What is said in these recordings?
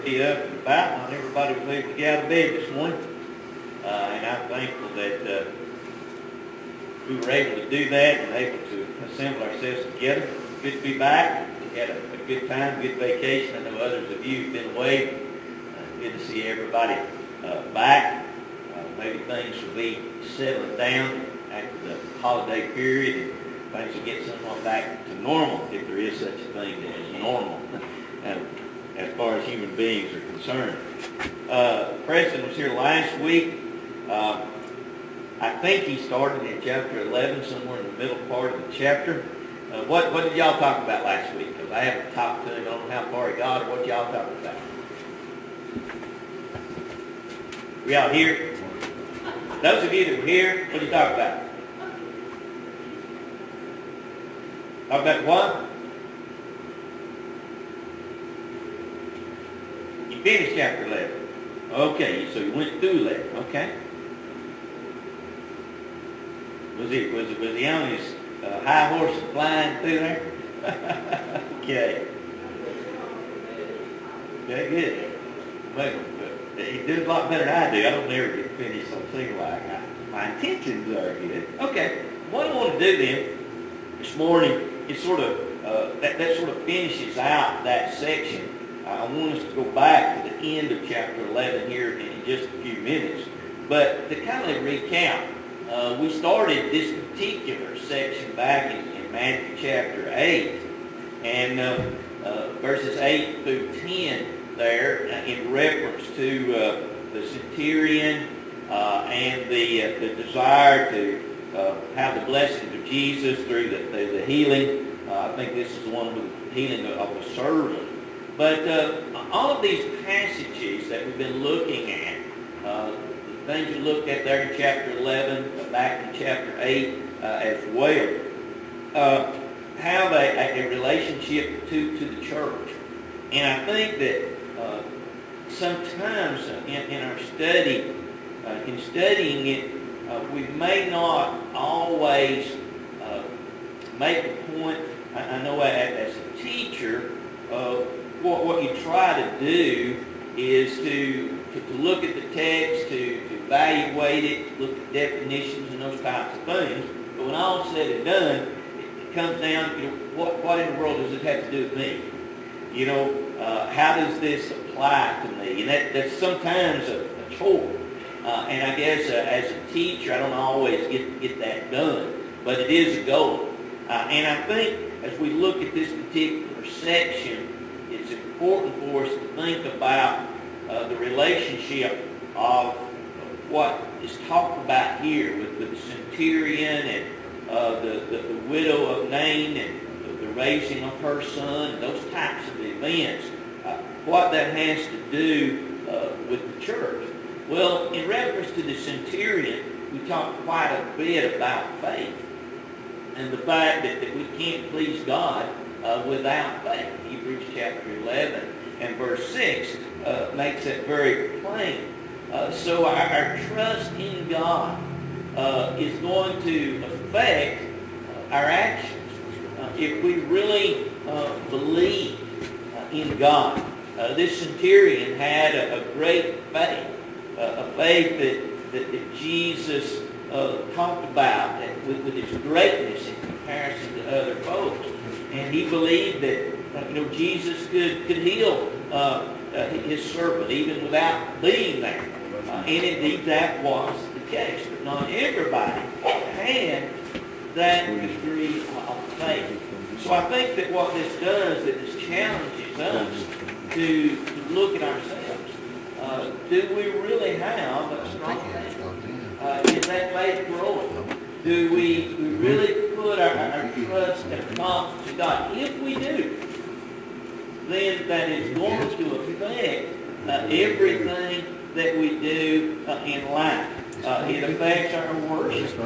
be up and about. Not everybody was able to get out of bed this morning. And I'm thankful that we were able to do that and able to assemble ourselves together. Good to be back. We had a good time, good vacation. I know others of you have been away. Good to see everybody back. Maybe things will be settling down after the holiday period and things will get somewhat back to normal, if there is such a thing as normal, as far as human beings are concerned. Preston was here last week. I think he started in chapter 11, somewhere in the middle part of the chapter. What did y'all talk about last week? Because I haven't talked to him. I don't know how far he got or what y'all talked about. Were y'all here? Those of you that were here, what did you talk about? Talk about what? You finished chapter 11. Okay, so you went through 11. Okay. Was he on his high horse and flying through there? Okay. Okay, good. Well, he did a lot better than I do. I don't ever get finished on single like my intentions are good. Okay. What I want to do then this morning is sort of that sort of finishes out that section. I want us to go back to the end of chapter 11 here in just a few minutes. But to kind of recap, we started this particular section back in Matthew chapter 8, and verses 8 through 10 there in reference to the centurion and the desire to have the blessings of Jesus through the healing. I think this is the one with the healing of the servant. But all of these passages that we've been looking at, things we looked at there in chapter 11, back in chapter 8 as well, have a relationship to the church. And I think that sometimes in our study, in studying it, we may not always make a point. I know as a teacher, what you try to do is to look at the text, to evaluate it, look at definitions and those types of things. But when all's said and done, it comes down, what in the world does this have to do with me? How does this apply to me? And that's sometimes a chore. And I guess as a teacher, I don't always get that done. But it is a goal. And I think as we look at this particular section, it's important for us to think about the relationship of what is talked about here with the centurion and the widow of Nain and the raising of her son and those types of events, what that has to do with the church. Well, in reference to the centurion, we talked quite a bit about faith and the fact that we can't please God without faith. Hebrews chapter 11 and verse 6 makes that very plain. So our trust in God is going to affect our actions. If we really believe in God, this centurion had a great faith, a faith that Jesus talked about with his greatness in comparison to other folks. And he believed that Jesus could heal his servant even without being there. And indeed that was the case. But not everybody had that degree of faith. So I think that what this does, that this challenges us to look at ourselves. Do we really have a strong faith? Is that faith growing? Do we really put our trust and confidence in God? If we do, then that is going to affect everything that we do in life. It affects our worship,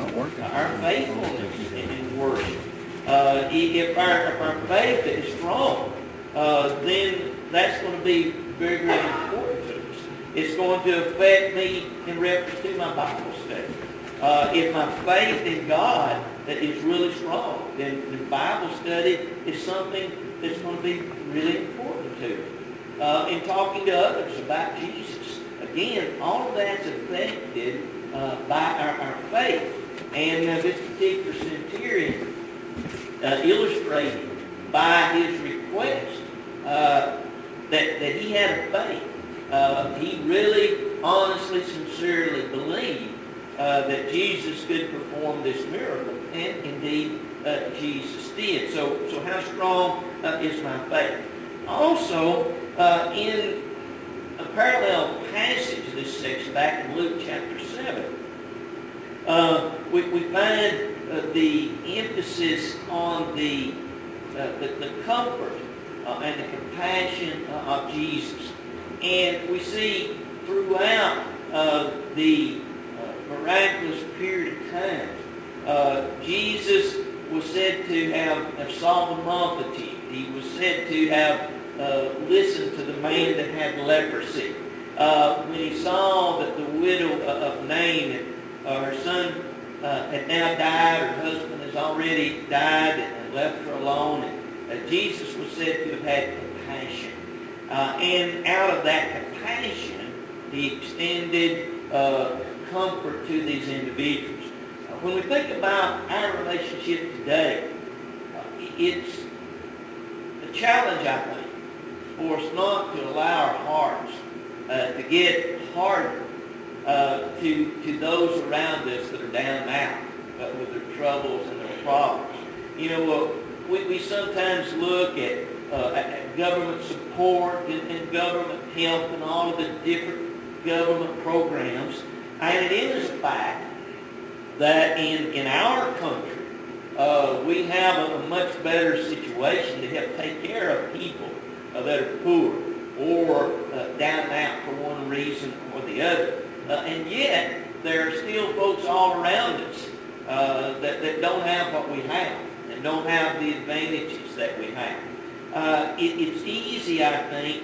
our faithfulness in worship. If our faith is strong, then that's going to be very, very important to us. It's going to affect me in reference to my Bible study. If my faith in God is really strong, then the Bible study is something that's going to be really important to me. in talking to others about Jesus. Again, all of that's affected by our faith. And this particular centurion illustrated by his request that he had a faith. He really, honestly, sincerely believed that Jesus could perform this miracle. And indeed, Jesus did. So how strong is my faith? Also, in a parallel passage of this section, back in Luke chapter 7, we find the emphasis on the comfort and the compassion of Jesus. And we see throughout the miraculous period of time, Jesus was said to have solved the multitude. He was said to have listened to the man that had leprosy. When he saw that the widow of Nain, her son had now died, her husband has already died and left her alone, and Jesus was said to have had compassion. And out of that compassion, he extended comfort to these individuals. When we think about our relationship today, it's a challenge, I think, for us not to allow our hearts to get harder to those around us that are down and out with their troubles and their problems. You know, we sometimes look at government support and government help and all of the different government programs, and it is a fact that in our country, we have a much better situation to help take care of people that are poor or down and out for one reason or the other. And yet, there are still folks all around us that don't have what we have and don't have the advantages that we have. It's easy, I think,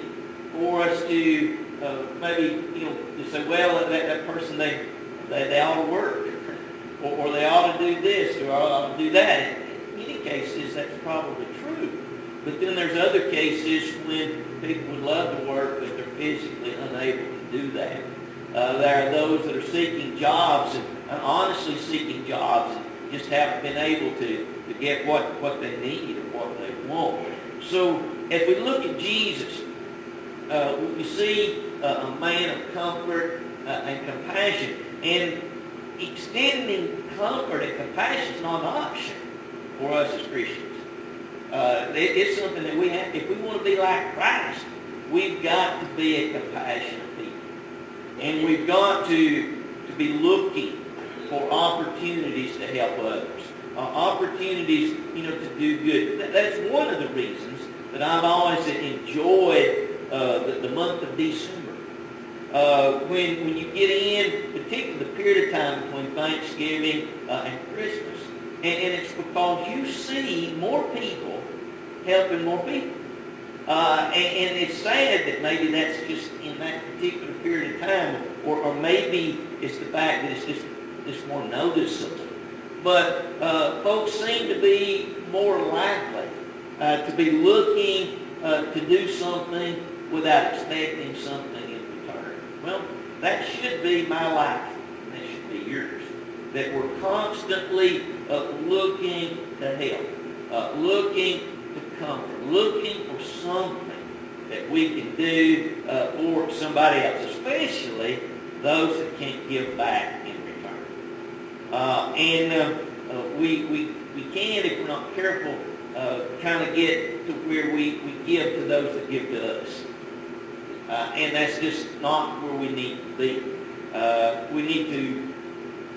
for us to maybe, to say, well, that person, they ought to work. Or they ought to do this, or ought to do that. In many cases, that's probably true. But then there's other cases when people would love to work, but they're physically unable to do that. There are those that are seeking jobs, and honestly seeking jobs, and just haven't been able to get what they need or what they want. So, as we look at Jesus, we see a man of comfort and compassion. And extending comfort and compassion is not an option for us as Christians. It's something that we have. If we want to be like Christ, we've got to be a compassionate people. And we've got to be looking for opportunities to help others. Opportunities, to do good. That's one of the reasons that I've always enjoyed the month of December. When you get in, particularly the period of time between Thanksgiving and Christmas, and it's because you see more people helping more people. And it's sad that maybe that's just in that particular period of time, or maybe it's the fact that it's just more noticeable. But folks seem to be more likely to be looking to do something without expecting something in return. Well, that should be my life, and that should be yours. That we're constantly looking to help, looking to comfort, looking for something that we can do for somebody else, especially those that can't give back in return. We can, if we're not careful, kind of get to where we give to those that give to us. And that's just not where we need to be. We need to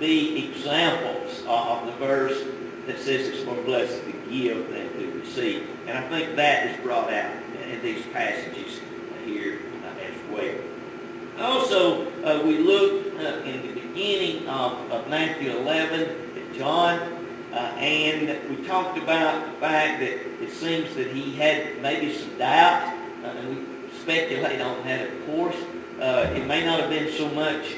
be examples of the verse that says it's more blessed to give than to receive. And I think that is brought out in these passages here as well. Also, we look in the beginning of Matthew 11 at John, and we talked about the fact that it seems that he had maybe some doubt, and we speculate on that, of course. It may not have been so much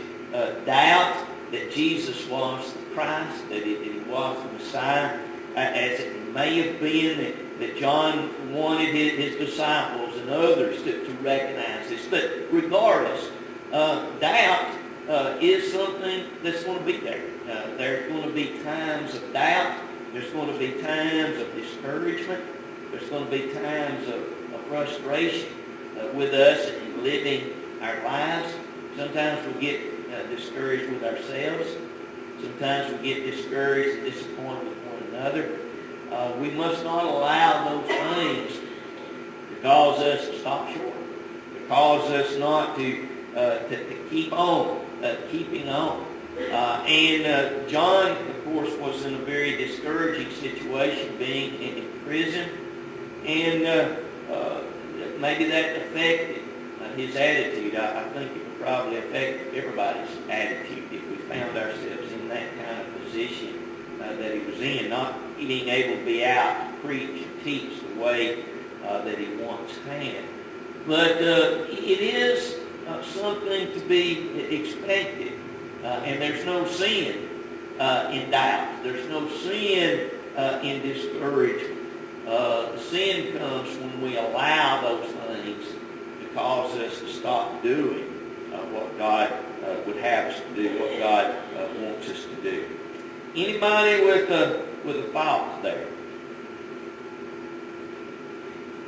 doubt that Jesus was the Christ, that he was the Messiah, as it may have been that John wanted his disciples and others to recognize this. But regardless, doubt is something that's going to be there. There's going to be times of doubt. There's going to be times of discouragement. There's going to be times of frustration with us in living our lives. Sometimes we get discouraged with ourselves. Sometimes we get discouraged and disappointed with one another. We must not allow those things to cause us to stop short, to cause us not to keep on, keeping on. And John, of course, was in a very discouraging situation, being in prison, and maybe that affected his attitude. I think it would probably affect everybody's attitude if we found ourselves in that kind of position that he was in, not being able to be out to preach and teach the way that he once had. But it is something to be expected, and there's no sin in doubt. There's no sin in discouragement. Sin comes when we allow those things to cause us to stop doing what God would have us to do, what God wants us to do. Anybody with a thought there?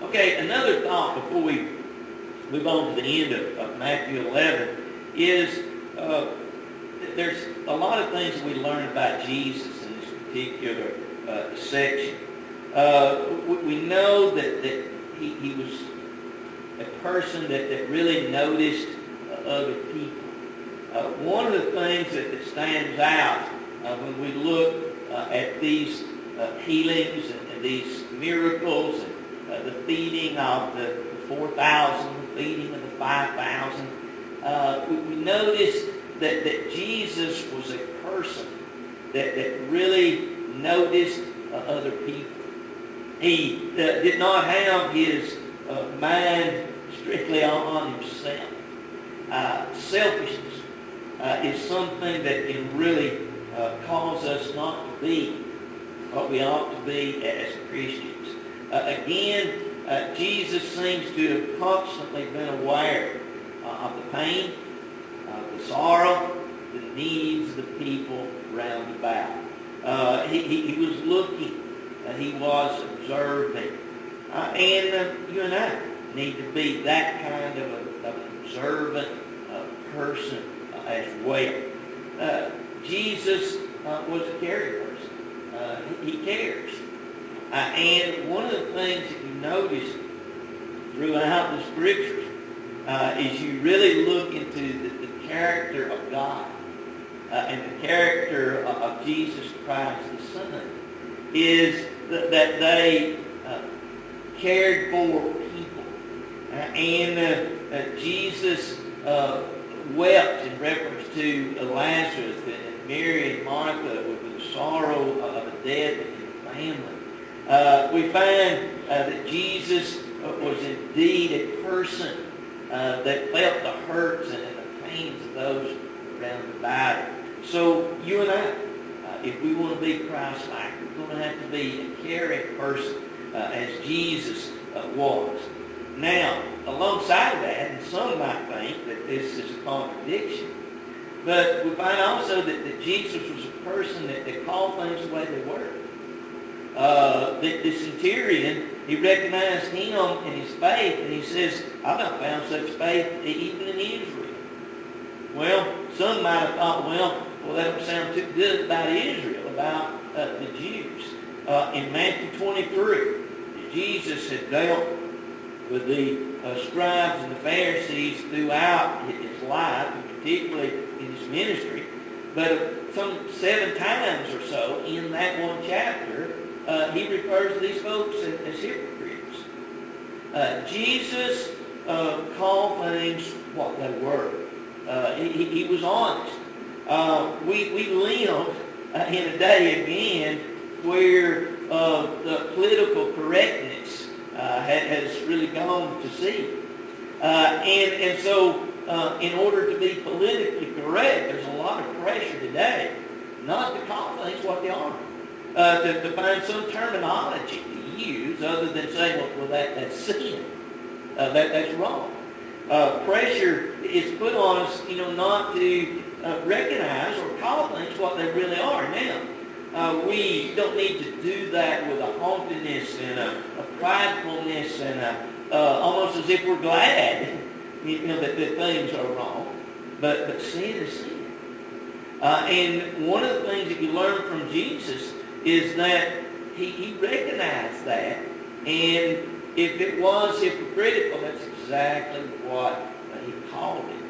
Okay, another thought before we move on to the end of Matthew 11 is there's a lot of things that we learn about Jesus in this particular section. We know that he was a person that really noticed other people. One of the things that stands out when we look at these healings and these miracles and the feeding of the 4,000, the feeding of the 5,000, we notice that Jesus was a person that really noticed other people. He did not have his mind strictly on himself. Selfishness is something that can really cause us not to be what we ought to be as Christians. Again, Jesus seems to have constantly been aware of the pain, the sorrow, the needs of the people round about. He was looking. He was observing. And you and I need to be that kind of an observant person as well. Jesus was a caring person. He cares. And one of the things that you notice throughout the Scriptures is you really look into the character of God and the character of Jesus Christ, the Son, is that they cared for people. And Jesus wept in reference to Lazarus and Mary and Martha with the sorrow of a death in the family. We find that Jesus was indeed a person that felt the hurts and the pains of those around about him. So you and I, if we want to be Christ-like, we're going to have to be a caring person as Jesus was. Now, alongside that, and some might think that this is a contradiction, but we find also that Jesus was a person that called things the way they were. The centurion, he recognized him in his faith, and he says, I've not found such faith even in Israel. Well, some might have thought, well, that don't sound too good about Israel, about the Jews. In Matthew 23, Jesus had dealt with the scribes and the Pharisees throughout his life, and particularly in his ministry. But some 7 times or so in that one chapter, he refers to these folks as hypocrites. Jesus called things what they were. He was honest. We live in a day again where the political correctness has really gone to seed. And so in order to be politically correct, there's a lot of pressure today not to call things what they are. To find some terminology to use other than saying, well that's sin. That's wrong. Pressure is put on us, not to recognize or call things what they really are. Now, we don't need to do that with a haughtiness and a pridefulness and almost as if we're glad, that things are wrong. But sin is sin. And one of the things that you learn from Jesus is that he recognized that, and if it was hypocritical, that's exactly what he called it.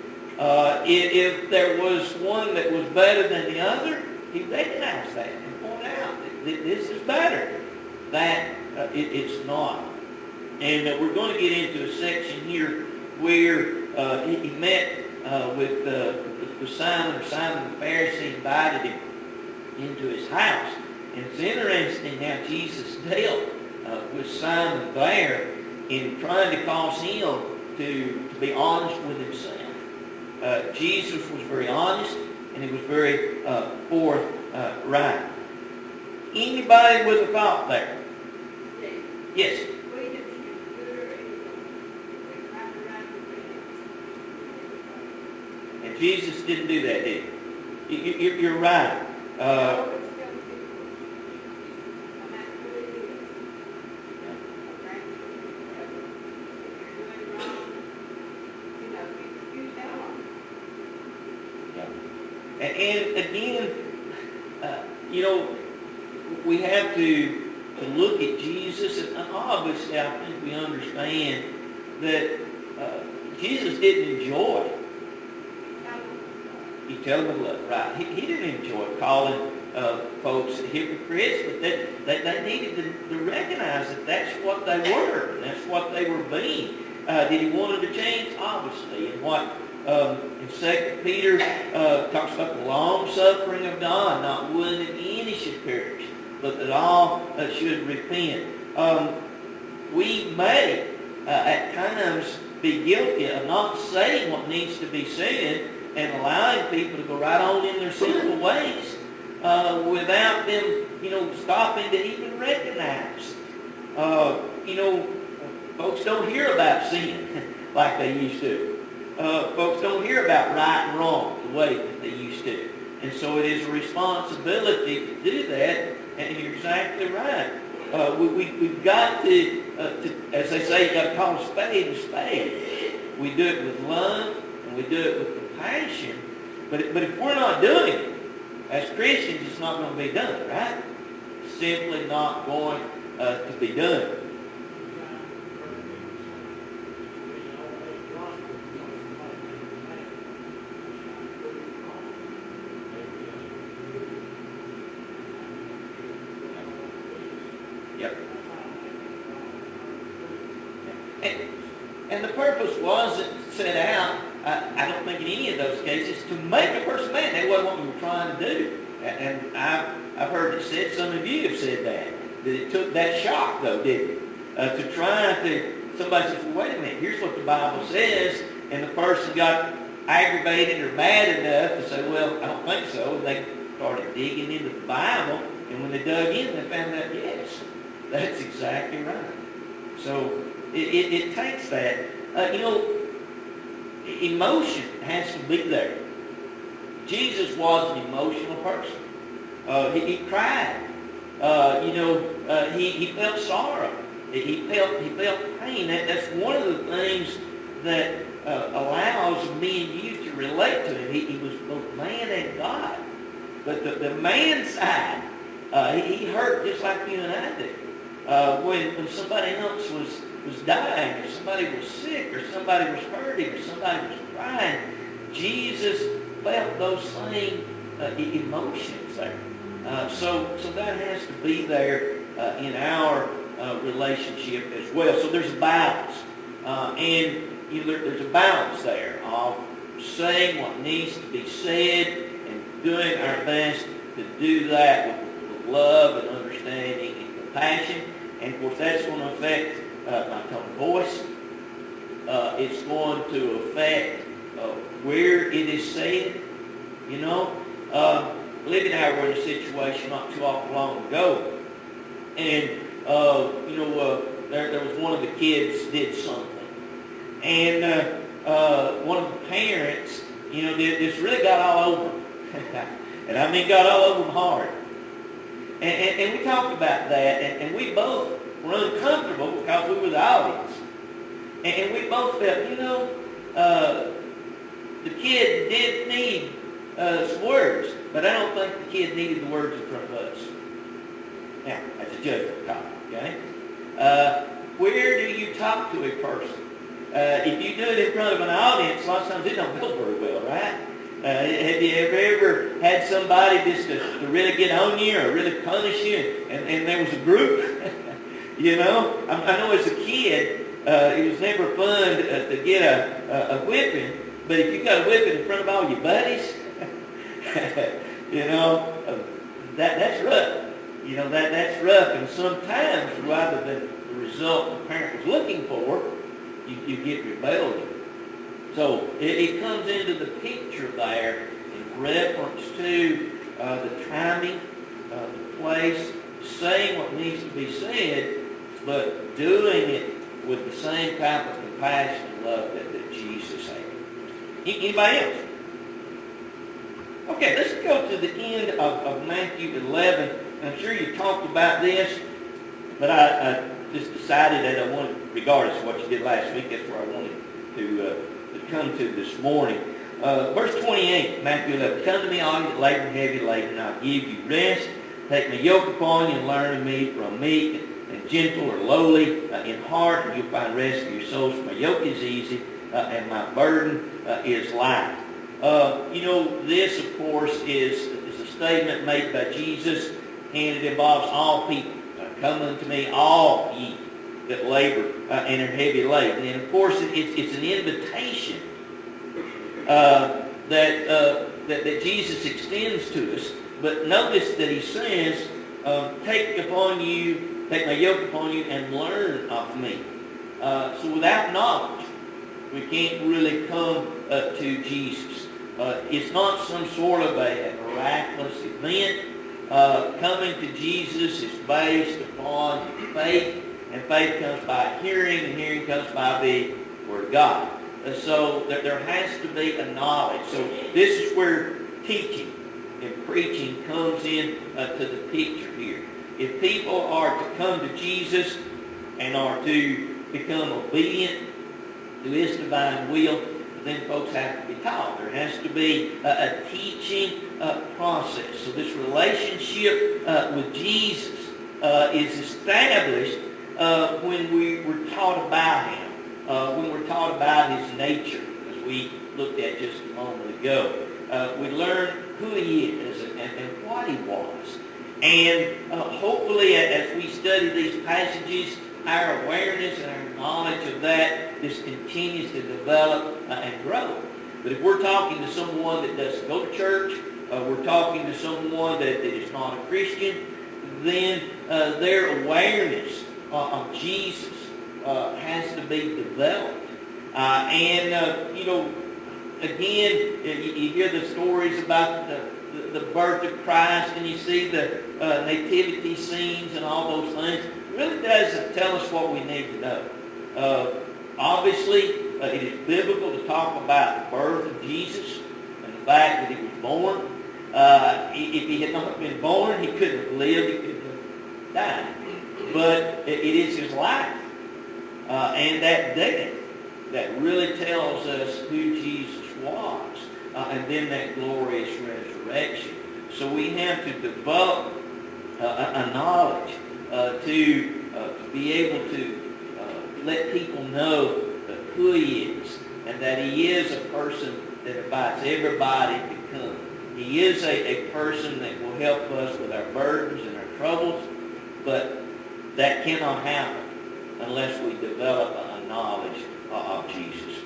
If there was one that was better than the other, he recognized that and pointed out that this is better. That it's not. And we're going to get into a section here where he met with Simon the Pharisee, invited him into his house. And it's interesting how Jesus dealt with Simon there in trying to cause him to be honest with himself. Jesus was very honest, and he was very forthright. Anybody with a thought there? Yes. And Jesus didn't do that, did he? You're right. And again, we have to look at Jesus, and obviously I think we understand that Jesus didn't enjoy. You tell them love, right? He didn't enjoy calling folks hypocrites, but they needed to recognize that that's what they were, and that's what they were being. Did he want them to change? Obviously. And what in 2 Peter talks about the long-suffering of God, not willing that any should perish, but that all should repent. We may at times be guilty of not saying what needs to be said and allowing people to go right on in their sinful ways without them, stopping to even recognize. Folks don't hear about sin like they used to. Folks don't hear about right and wrong the way that they used to. And so it is a responsibility to do that, and you're exactly right. We've got to, as they say, you've got to call a spade a spade. We do it with love, and we do it with compassion. But if we're not doing it, as Christians, it's not going to be done, right? It's simply not going to be done. Yep. And the purpose wasn't set out, I don't think in any of those cases, to make a person mad. That wasn't what we were trying to do. And I've heard it said, some of you have said that it took that shock, though, didn't it? To try to, somebody says, well, wait a minute, here's what the Bible says, and the person got aggravated or mad enough to say, well, I don't think so. And they started digging into the Bible, and when they dug in, they found out, yes, that's exactly right. So it takes that. Emotion has to be there. Jesus was an emotional person. He cried. He felt sorrow. He felt pain. That's one of the things that allows me and you to relate to him. He was both man and God. But the man side, he hurt just like you and I do. When somebody else was dying, or somebody was sick, or somebody was hurting, or somebody was crying, Jesus felt those same emotions there. So that has to be there in our relationship as well. So there's a balance. There's a balance there of saying what needs to be said and doing our best to do that with love and understanding and compassion. And of course that's going to affect my tone of voice. It's going to affect where it is said. Libby and I were in a situation not too awful long ago, and there was one of the kids did something, And one of the parents, this really got all over him. And I mean got all over him hard. And we talked about that, and we both were uncomfortable because we were the audience. And we both felt, the kid did need some words, but I don't think the kid needed the words in front of us. Now, that's a judgment call, okay? Where do you talk to a person? If you do it in front of an audience, a lot of times it don't go very well, right? Have you ever had somebody just to really get on you or really punish you, and there was a group? I know as a kid, it was never fun to get a whipping, but if you got a whipping in front of all your buddies, that's rough. That's rough, and sometimes rather than the result the parent was looking for, you get rebellion. So it comes into the picture there in reference to the timing, the place, saying what needs to be said, but doing it with the same type of compassion and love that Jesus had. Anybody else? Okay, let's go to the end of Matthew 11. I'm sure you talked about this, but I just decided that I wanted, regardless of what you did last week, that's where I wanted to come to this morning. Verse 28, Matthew 11, "Come to me, all you that labor and heavy laden, and I'll give you rest. Take my yoke upon you and learn of me, for I'm meek and gentle or lowly in heart, and you'll find rest for your souls. For my yoke is easy, and my burden is light." This, of course, is a statement made by Jesus, and it involves all people. "Come unto me, all ye that labor and are heavy laden." And, of course, it's an invitation that Jesus extends to us. But notice that he says, take my yoke upon you and learn of me. So without knowledge, we can't really come to Jesus. It's not some sort of a miraculous event. Coming to Jesus is based upon faith, and faith comes by hearing, and hearing comes by the Word of God. So there has to be a knowledge. So this is where teaching and preaching comes in to the picture here. If people are to come to Jesus and are to become obedient to His divine will, then folks have to be taught. There has to be a teaching process. So this relationship with Jesus is established when we were taught about Him, when we're taught about His nature, as we looked at just a moment ago. We learn who He is and what He was. And hopefully as we study these passages, our awareness and our knowledge of that just continues to develop and grow. But if we're talking to someone that doesn't go to church, we're talking to someone that is not a Christian, then their awareness of Jesus has to be developed. Again, you hear the stories about the birth of Christ, and you see the nativity scenes and all those things. It really doesn't tell us what we need to know. Obviously, it is biblical to talk about the birth of Jesus and the fact that He was born. If He had not been born, He couldn't have lived, He couldn't have died. But it is His life and that death that really tells us who Jesus was, and then that glorious resurrection. So we have to develop a knowledge to be able to let people know who He is, and that He is a person that invites everybody to come. He is a person that will help us with our burdens and our troubles, but that cannot happen unless we develop a knowledge of Jesus.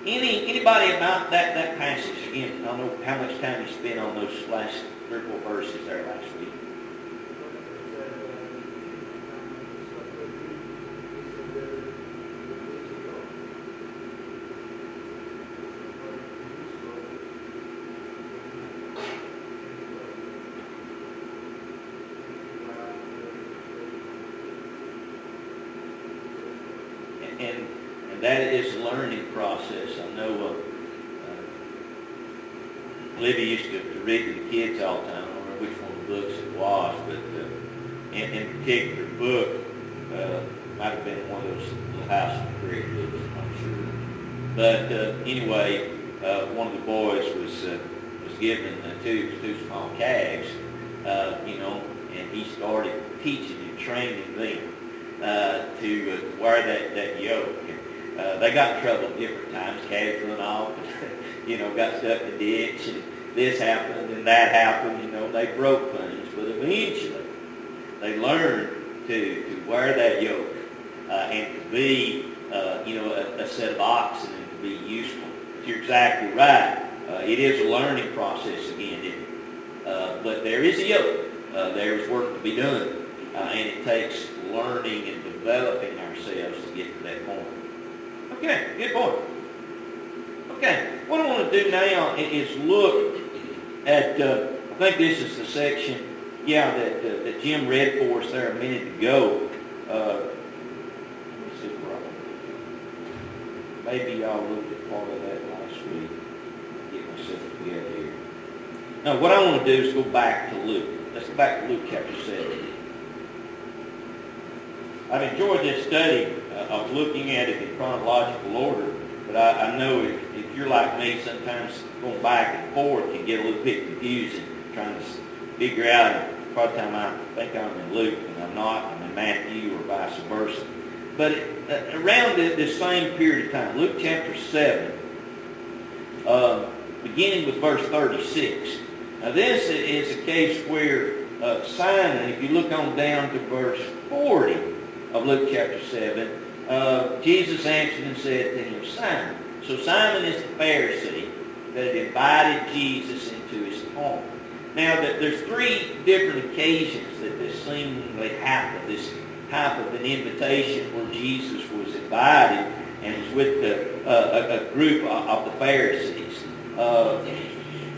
Anybody about that passage? Again, I don't know how much time you spent on those last 3 or 4 verses there last week. And that is a learning process. I know Libby used to read to the kids all the time. I don't remember which one of the books it was, but in particular book, might have been one of those Little House on the Prairie books, I'm not sure. But anyway, one of the boys was given two small calves, and he started teaching and training them to wear that yoke. They got in trouble at different times. Calves run off, got stuck in the ditch, and this happened and that happened. They broke things, but eventually they learned to wear that yoke and to be, a set of oxen and to be useful. You're exactly right. It is a learning process again, isn't it? But there is a yoke. There is work to be done, and it takes learning and developing ourselves to get to that point. Okay, good point. Okay, what I want to do now is look at, I think this is the section, that Jim read for us there a minute ago. Let me see where maybe y'all looked at part of that last week. Get myself together here. Now, what I want to do is go back to Luke. Let's go back to Luke chapter 7. I've enjoyed this study of looking at it in chronological order, but I know if you're like me, sometimes going back and forth can get a little bit confusing, trying to figure out, part of the time I think I'm in Luke and I'm not, I'm in Matthew or vice versa. But around this same period of time, Luke chapter 7, beginning with verse 36. Now this is a case where Simon, if you look on down to verse 40 of Luke chapter 7, Jesus answered and said to him, Simon. So Simon is the Pharisee that had invited Jesus into his home. Now, there's three different occasions that this seemingly happened, this type of an invitation where Jesus was invited and was with a group of the Pharisees.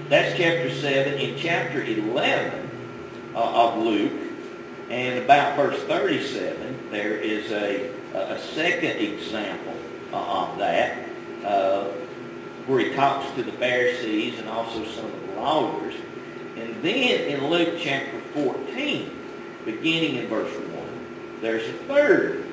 That's chapter 7. In chapter 11 of Luke, and about verse 37, there is a second example of that, where he talks to the Pharisees and also some of the lawyers. And then in Luke chapter 14, beginning in verse 1, there's a third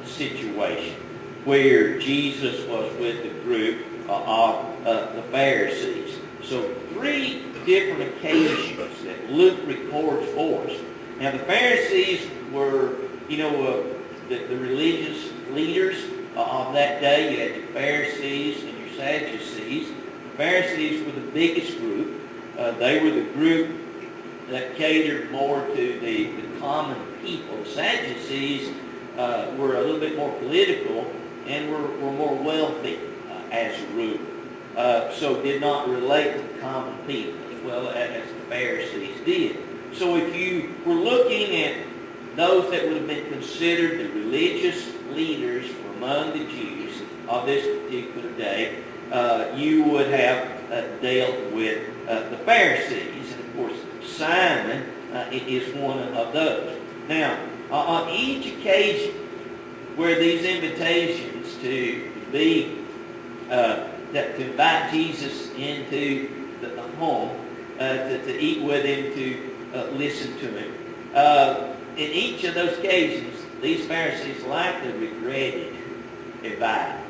situation where Jesus was with the group of the Pharisees. So three different occasions that Luke records for us. Now the Pharisees were, the religious leaders of that day. You had your Pharisees and your Sadducees. The Pharisees were the biggest group. They were the group that catered more to the common people. The Sadducees were a little bit more political and were more wealthy as a rule. So did not relate to the common people as well as the Pharisees did. So if you were looking at those that would have been considered the religious leaders from among the Jews of this particular day, you would have dealt with the Pharisees. And of course, Simon is one of those. Now, on each occasion where these invitations to invite Jesus into the home, to eat with him, to listen to him, in each of those occasions, these Pharisees likely regretted inviting.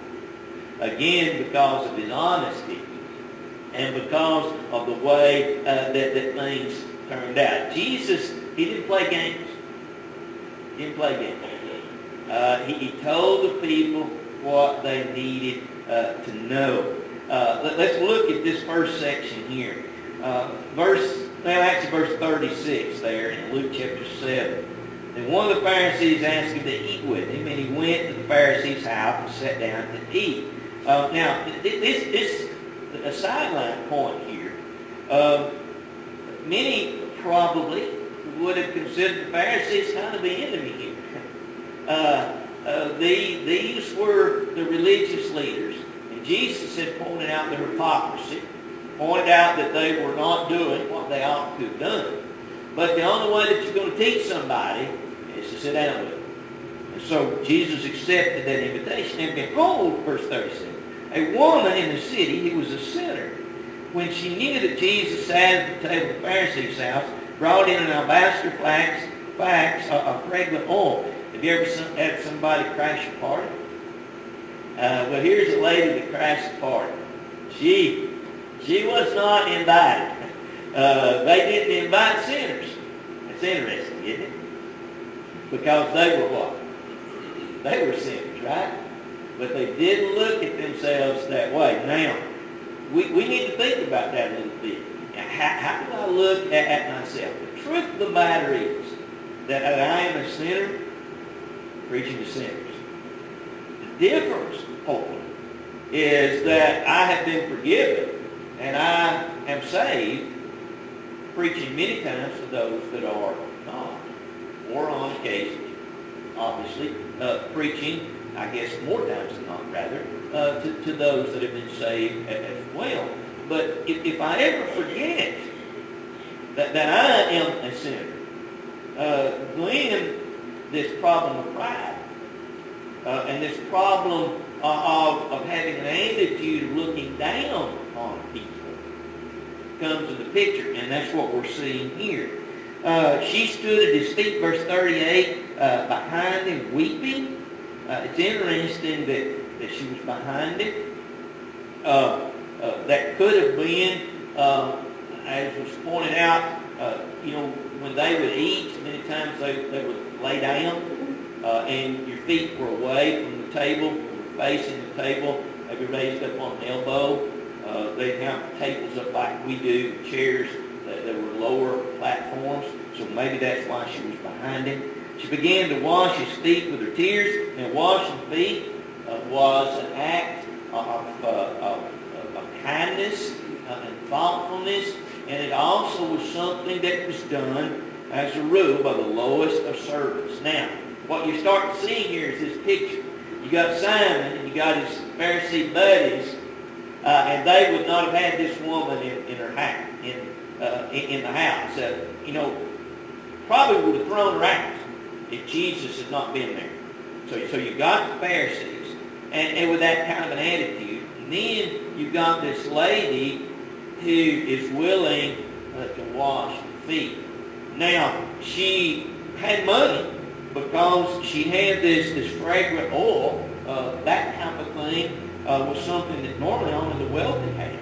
Again, because of his honesty and because of the way that things turned out. Jesus, he didn't play games. He didn't play games. He told the people what they needed to know. Let's look at this first section here. Verse 36 there in Luke chapter 7. And one of the Pharisees asked him to eat with him, and he went to the Pharisee's house and sat down to eat. Now, this a sideline point here. Many probably would have considered the Pharisees kind of the enemy here. These were the religious leaders. And Jesus had pointed out their hypocrisy, pointed out that they were not doing what they ought to have done. But the only way that you're going to teach somebody is to sit down with them. And so Jesus accepted that invitation. And behold, verse 37, a woman in the city who was a sinner, when she knew that Jesus sat at the table of the Pharisee's house, brought in an alabaster flask of fragrant oil. Have you ever had somebody crash a party? Well, here's a lady that crashed a party. She was not invited. They didn't invite sinners. That's interesting, isn't it? Because they were what? They were sinners, right? But they didn't look at themselves that way. Now, we need to think about that a little bit. How do I look at myself? The truth of the matter is that I am a sinner preaching to sinners. The difference, hopefully, is that I have been forgiven and I am saved, preaching many times to those that are not, or on occasions, obviously, preaching, I guess more times than not, rather, to those that have been saved as well. But if I ever forget that I am a sinner, then this problem of pride and this problem of having an attitude of looking down on people comes into the picture, and that's what we're seeing here. She stood at his feet, verse 38, behind him weeping. It's interesting that she was behind him. That could have been, as was pointed out, when they would eat, many times they would lay down, and your feet were away from the table, you were facing the table, maybe raised up on the elbow. They'd have tables up like we do, chairs that were lower platforms, so maybe that's why she was behind him. She began to wash his feet with her tears, and washing feet was an act of kindness and thoughtfulness, and it also was something that was done as a rule by the lowest of servants. Now, what you start to see here is this picture. You got Simon and you got his Pharisee buddies, and they would not have had this woman in her house, in the house. Probably would have thrown her out if Jesus had not been there. So you got the Pharisees, and with that kind of an attitude. And then you got this lady who is willing to wash the feet. Now, she had money because she had this fragrant oil. That type of thing was something that normally only the wealthy had.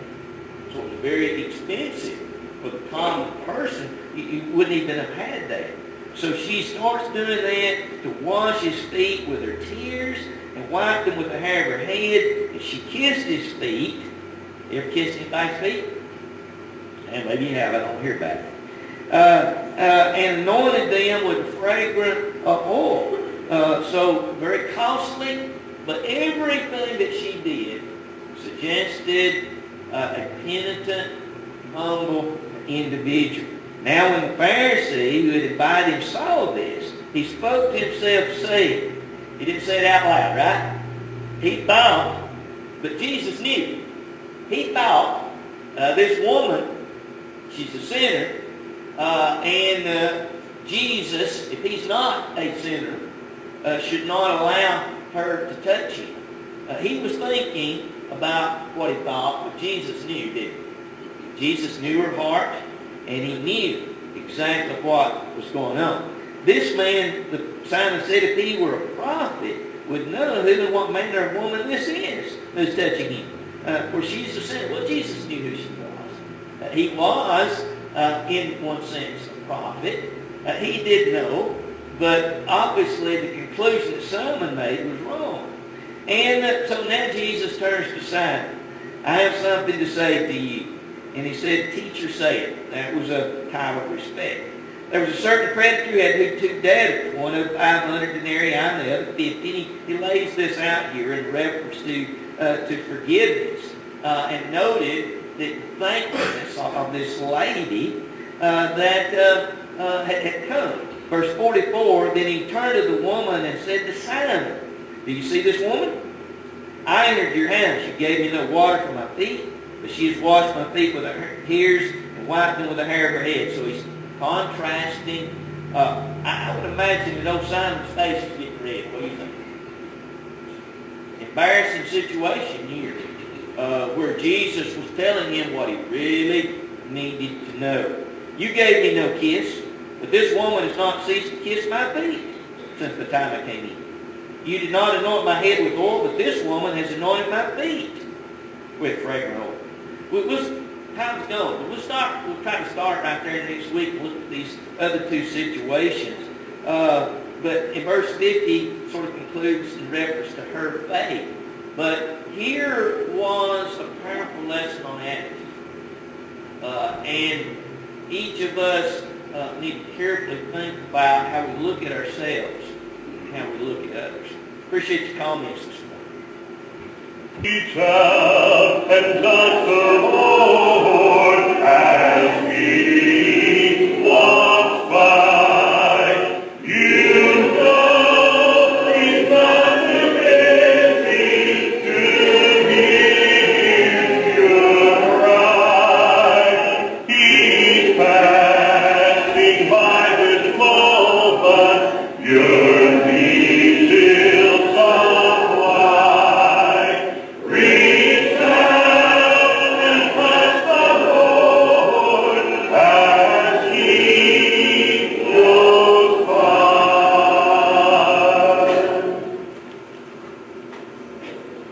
So it was very expensive. For the common person, you wouldn't even have had that. So she starts doing that to wash his feet with her tears and wiped them with the hair of her head. And she kissed his feet. You ever kissed anybody's feet? And maybe you have. I don't hear about it. And anointed them with fragrant oil. So very costly, but everything that she did suggested a penitent, humble individual. Now when the Pharisee who had invited him saw this, he spoke to himself saying, he didn't say it out loud, right? He thought, but Jesus knew. He thought, this woman, she's a sinner, and Jesus, if he's not a sinner, should not allow her to touch him. He was thinking about what he thought, but Jesus knew, didn't he? Jesus knew her heart, and he knew exactly what was going on. This man, Simon said, if he were a prophet, would know who and what manner of woman this is who's touching him. For she's a sinner. Well, Jesus knew who she was. He was, in one sense, a prophet. He did know, but obviously the conclusion that Simon made was wrong. And so now Jesus turns to Simon. I have something to say to you. And he said, teacher, say it. That was a time of respect. There was a certain creditor who had two debtors, one of 500 denarii and the other 50. He lays this out here in reference to forgiveness, and noted the thankfulness of this lady that had come. Verse 44, then he turned to the woman and said to Simon, do you see this woman? I entered your house. You gave me no water for my feet, but she has washed my feet with her tears and wiped them with the hair of her head. So he's contrasting. I would imagine that old Simon's face is getting red. What do embarrassing situation here where Jesus was telling him what he really needed to know. You gave me no kiss, but this woman has not ceased to kiss my feet since the time I came in. You did not anoint my head with oil, but this woman has anointed my feet with fragrant oil. Time's going, but we'll try to start right there next week and look at these other two situations. But in verse 50 sort of concludes in reference to her faith. But here was a powerful lesson on attitude. And each of us need to carefully think about how we look at ourselves and how we look at others. Appreciate your comments this morning. Reach out and touch the